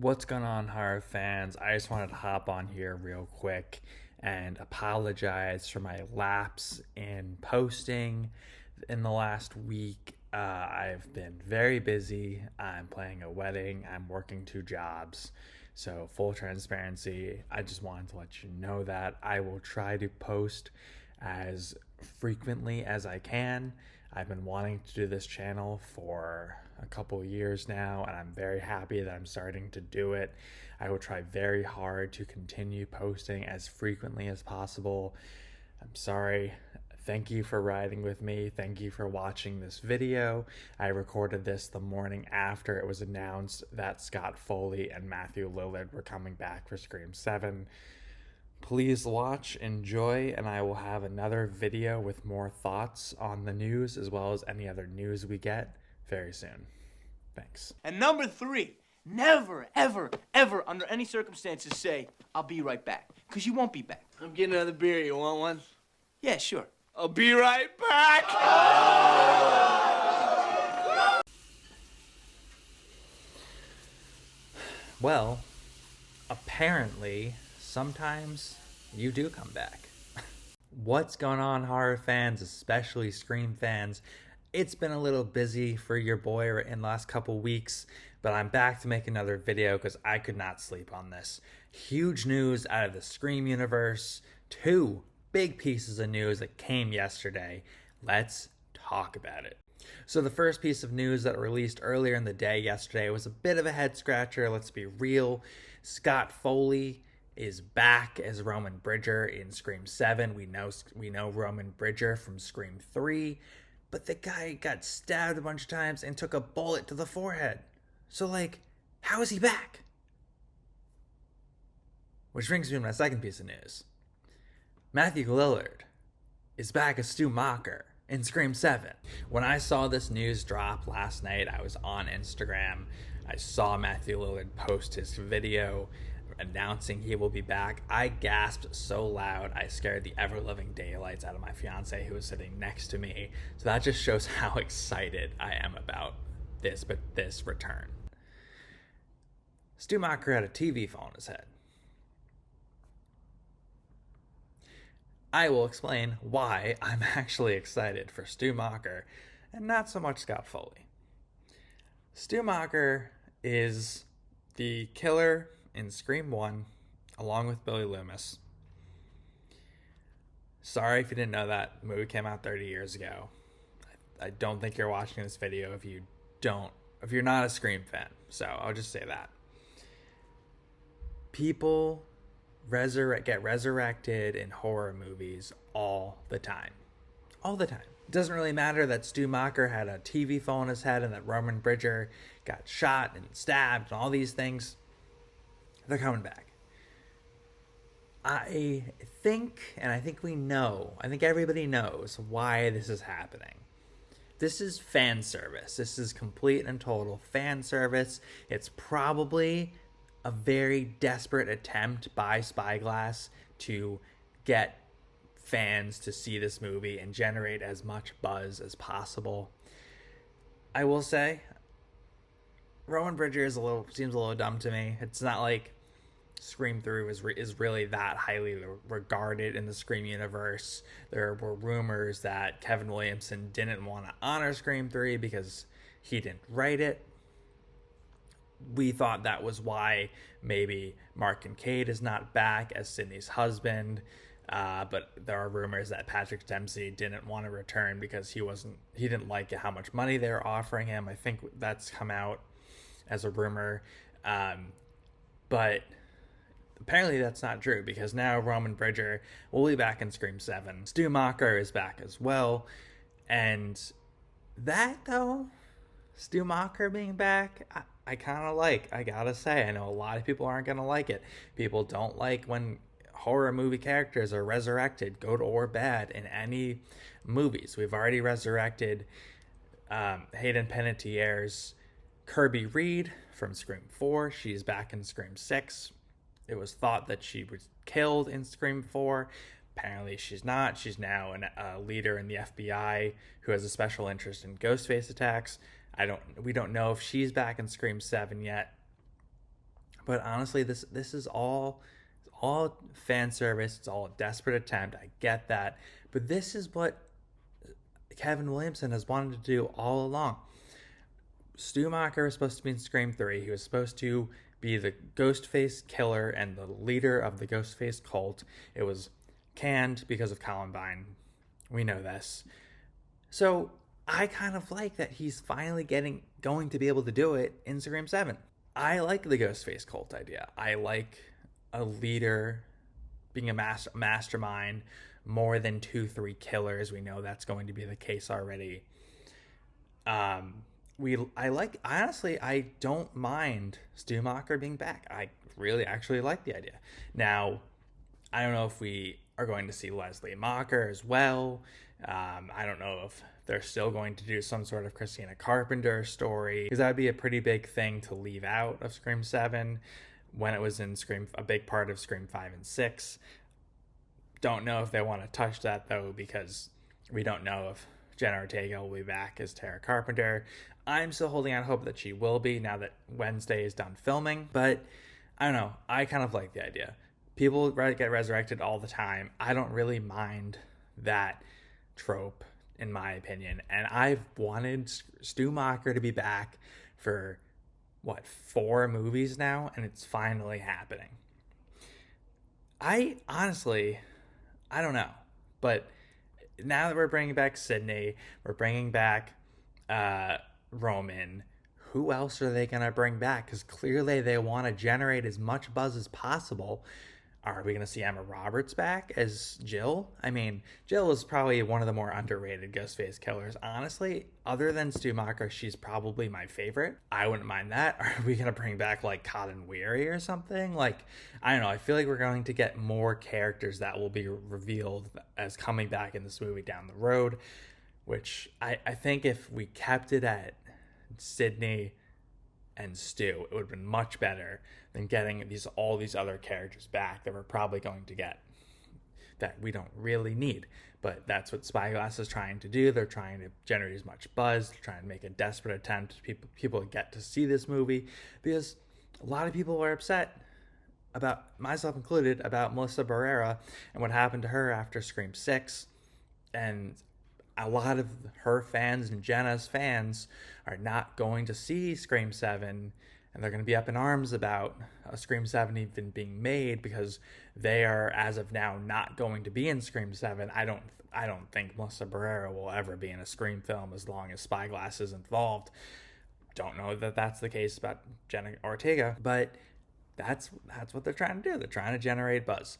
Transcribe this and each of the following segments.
What's going on, horror fans? I just wanted to hop on here real quick and apologize for my lapse in posting in the last week. I've been very busy. I'm planning a wedding. I'm working 2 jobs. So, full transparency, I just wanted to let you know that I will try to post as frequently as I can. I've been wanting to do this channel for a couple years now, and I'm very happy that I'm starting to do it. I will try very hard to continue posting as frequently as possible. I'm sorry. Thank you for riding with me. Thank you for watching this video. I recorded this the morning after it was announced that Scott Foley and Matthew Lillard were coming back for Scream 7. Please watch, enjoy, and I will have another video with more thoughts on the news as well as any other news we get very soon. Thanks. And number 3, never, ever, ever, under any circumstances say, I'll be right back. Because you won't be back. I'm getting another beer. You want one? Yeah, sure. I'll be right back. Well, apparently, sometimes you do come back. What's going on, horror fans, especially Scream fans? It's been a little busy for your boy in the last couple weeks, but I'm back to make another video because I could not sleep on this. Huge news out of the Scream universe. 2 big pieces of news that came yesterday. Let's talk about it. So the first piece of news that released earlier in the day yesterday was a bit of a head scratcher. Let's be real. Scott Foley is back as Roman Bridger in Scream 7. We know Roman Bridger from Scream 3, but the guy got stabbed a bunch of times and took a bullet to the forehead. So, how is he back? Which brings me to my second piece of news. Matthew Lillard is back as Stu Macher in Scream 7. When I saw this news drop last night, I was on Instagram. I saw Matthew Lillard post his video announcing he will be back. I gasped so loud I scared the ever-loving daylights out of my fiance who was sitting next to me. So that just shows how excited I am about this return. Stu Macher had a TV phone in his head. I will explain why I'm actually excited for Stu Macher and not so much Scott Foley. Stu Macher is the killer in Scream 1, along with Billy Loomis. Sorry if you didn't know that. The movie came out 30 years ago. I don't think you're watching this video if you're not a Scream fan. So I'll just say that. People get resurrected in horror movies all the time. All the time. It doesn't really matter that Stu Macher had a TV phone in his head and that Roman Bridger got shot and stabbed and all these things. They're coming back. I think everybody knows why this is happening. This is fan service. This is complete and total fan service. It's probably a very desperate attempt by Spyglass to get fans to see this movie and generate as much buzz as possible. I will say, Roman Bridger seems a little dumb to me. It's not like Scream 3 is really that highly regarded in the Scream universe. There were rumors that Kevin Williamson didn't want to honor Scream 3 because he didn't write it. We thought that was why maybe Mark Kincaid is not back as Sydney's husband. But there are rumors that Patrick Dempsey didn't want to return because he didn't like how much money they were offering him. I think that's come out as a rumor. But apparently that's not true because now Roman Bridger will be back in Scream 7. Stu Macher is back as well. And that, though, Stu Macher being back, I kind of like. I gotta say, I know a lot of people aren't gonna like it. People don't like when horror movie characters are resurrected, good or bad, in any movies. We've already resurrected Hayden Panettiere's Kirby Reed from Scream 4. She's back in Scream 6. It was thought that she was killed in Scream 4. Apparently she's not. She's now a leader in the FBI who has a special interest in Ghostface attacks. We don't know if she's back in Scream 7 yet. But honestly, this is all fan service. It's all a desperate attempt. I get that, but this is what Kevin Williamson has wanted to do all along. Stu Macher was supposed to be in Scream 3. He was supposed to be the Ghostface killer and the leader of the Ghostface cult. It was canned because of Columbine. We know this. So I kind of like that he's finally going to be able to do it in Scream 7. I like the Ghostface cult idea. I like a leader being a mastermind, more than 2-3 killers. We know that's going to be the case already. Honestly, I don't mind Stu Macher being back. I really actually like the idea. Now, I don't know if we are going to see Leslie Macher as well. I don't know if they're still going to do some sort of Christina Carpenter story, because that would be a pretty big thing to leave out of Scream 7 when it was in a big part of Scream 5 and 6. Don't know if they want to touch that, though, because we don't know if Jenna Ortega will be back as Tara Carpenter. I'm still holding out hope that she will be now that Wednesday is done filming. But I don't know. I kind of like the idea. People get resurrected all the time. I don't really mind that trope, in my opinion. And I've wanted Stu Macher to be back for, 4 movies now? And it's finally happening. I don't know. But now that we're bringing back Sydney, we're bringing back Roman, who else are they going to bring back? Because clearly they want to generate as much buzz as possible. Are we going to see Emma Roberts back as Jill? I mean, Jill is probably one of the more underrated Ghostface killers. Honestly, other than Stu Macher, she's probably my favorite. I wouldn't mind that. Are we going to bring back, Cotton Weary or something? I don't know. I feel like we're going to get more characters that will be revealed as coming back in this movie down the road, which I think if we kept it at Sydney and Stu, it would have been much better than getting all these other characters back that we're probably going to get that we don't really need. But that's what Spyglass is trying to do. They're trying to generate as much buzz. They're trying to make a desperate attempt. People get to see this movie because a lot of people were upset, about myself included, about Melissa Barrera and what happened to her after Scream 6. And a lot of her fans and Jenna's fans are not going to see Scream 7, and they're going to be up in arms about a Scream 7 even being made because they are, as of now, not going to be in Scream 7. I don't think Melissa Barrera will ever be in a Scream film as long as Spyglass is involved. Don't know that that's the case about Jenna Ortega, but that's what they're trying to do. They're trying to generate buzz.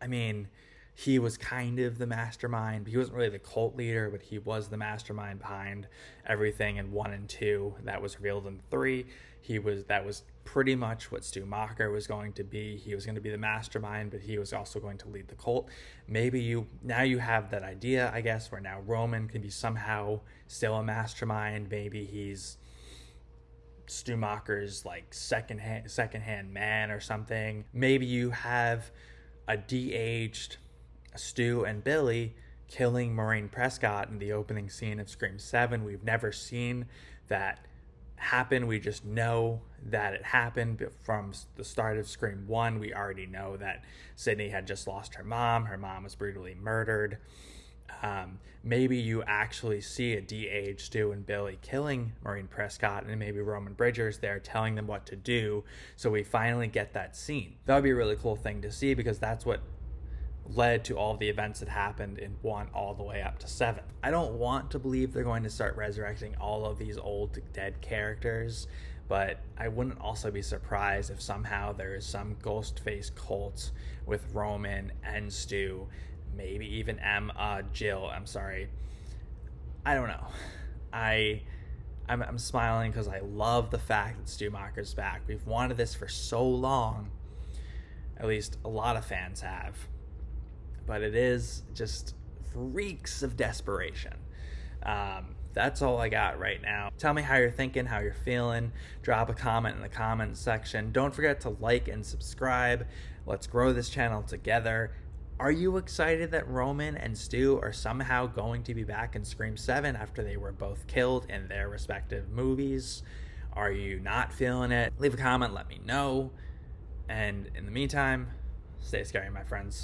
I mean, he was kind of the mastermind. He wasn't really the cult leader, but he was the mastermind behind everything in 1 and 2 that was revealed in 3. That was pretty much what Stu Macher was going to be. He was going to be the mastermind, but he was also going to lead the cult. Maybe now you have that idea, I guess, where now Roman can be somehow still a mastermind. Maybe he's Stu Macher's second-hand man or something. Maybe you have a de-aged Stu and Billy killing Maureen Prescott in the opening scene of Scream 7. We've never seen that happen. We just know that it happened from the start of Scream 1. We already know that Sydney had just lost her mom. Her mom was brutally murdered. Maybe you actually see a de-aged Stu and Billy killing Maureen Prescott, and maybe Roman Bridger's there telling them what to do, so we finally get that scene. That would be a really cool thing to see, because that's what led to all the events that happened in 1 all the way up to 7. I don't want to believe they're going to start resurrecting all of these old dead characters, but I wouldn't also be surprised if somehow there is some Ghostface cult with Roman and Stu, maybe even Jill. I'm sorry. I don't know. I'm smiling because I love the fact that Stu Macher's back. We've wanted this for so long. At least a lot of fans have. But it is just freaks of desperation. That's all I got right now. Tell me how you're thinking, how you're feeling. Drop a comment in the comments section. Don't forget to like and subscribe. Let's grow this channel together. Are you excited that Roman and Stu are somehow going to be back in Scream 7 after they were both killed in their respective movies? Are you not feeling it? Leave a comment, let me know. And in the meantime, stay scary, my friends.